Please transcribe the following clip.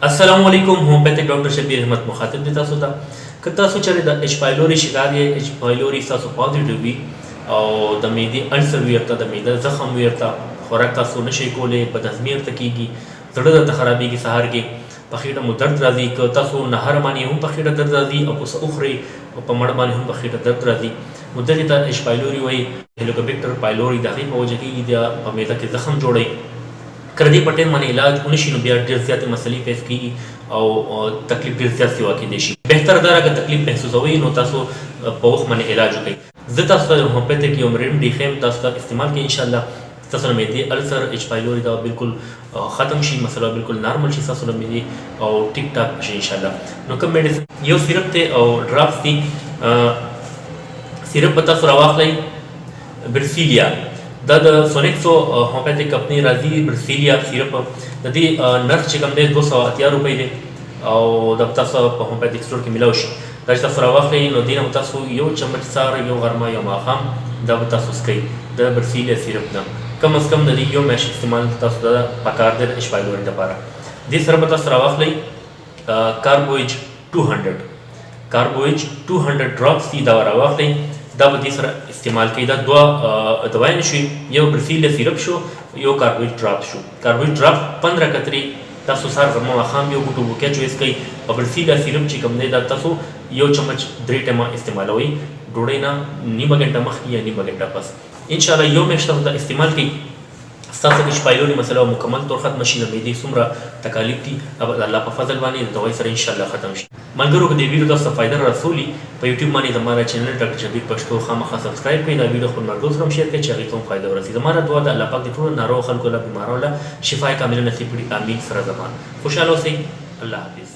السلام علیکم هومیوپیتھک ډاکټر شبیر احمد مخاطب دي تاسو ته که تاسو چېرې د ایچ پایلوري شکایت یې ایچ پایلوري تاسو پازیټیو وي او د معدې السر وي ورته د معده زخم وي ورته خوراک تاسو نشئ کولی بدهضمي ورته کېږي زړه درته خرابېږي سهار کې په خېټه مو درد راځي که تاسو نهر باندې هم په خېټه درد راځي او که څه وخورئ او په مړه باندې هم په خېټه درد راځي نو دغې ته ایچ پایلوري وایي هیلوکوبیکټر پایلوري د هغې په وجه کېږي د په معده کې زخم جوړوي که د دې په ټایم باندې علاج ونه شي نو بیا ډېر زیاتې مسلې فیس کېږي او تکلیف ډېر زیات سیوا کېدی شي بهتره دا که تکلیف محسوسوئ نو تاسو په وخت باندې علاج وکړئ زه تاسو ته هومیوپیتھک یو ریمډي ښیم تاسو ته استعمال کړئ انشاءالله ستاسو د معدې السر ایچ پایلوري دا بالکل ختم شي مسله بالکل نارمل شي ستاسو د معدې او ټیک ټاک شي انشاءالله نو کوم میډیسن یو سیرپ دی او ډراپس دي سیرپ به تاسو راواخلئ برسیلیا دا د سونیکسو هومیوپیتھک کمپنۍ راځي برسیلیا سیرپ د دې نرخ چې کوم دی 280 روپۍ دی او دا تاسو په هومیوپیتھک سټور کې میلاو شي دا چې تاسو راواخلئ نو دې نه تاسو یو چمچ سهار یو غرمه یو ماښام دا به تاسو څښئ د برسیلیا سیرپ نه کم از کم د دې یو میاشت استعمال تاسو ته پکار دی د ایچ پایلوري لپاره دې سره به تاسو راواخلئ کاربویج 200 کاربویج 200 ډراپس دي دا راواخلئ دا به دې سره استعمال کوي دا دوه دوايانې شوي یو برسیلیا سیرپ شو یو کاربویج ډراپ شو کاربویج ډراپ 15 کترې تاسو سهار غرمه ماښام یو ګوټو بوکیا چویس کوئ او برسیلیا سیرپ چې کوم دی دا تاسو یو چمچ 3 ټایمه استعمالوئ ډوډۍ نه نیمه ګنټه مخکې یا نیمه ګنټه پس انشاءالله یو میاشت تاسو ته استعمال کوئ ستاسو د ایچ پایلوري مسله مکمل طور ختمه شي د معدې څومره تکالیف دي د الله په فضل باندې د دوای سره انشاءالله ختم شي ملګرو که د ویډیو تاسو ته فایده رسولي په یوټیوب باندې زما چینل ډاکټر شبیر پښتو خامخا سبسکرایب کړئ دا ویډیو خپل ملګرو سره هم شیر کړئ چې هغوی ته هم فایده ورسي زما دعا ده الله پاک د ټولو ناروغو خلکو له بیمارانو له شفای کامله نصیب کړي امین سره زما خوشحاله اوسئ الله حافظ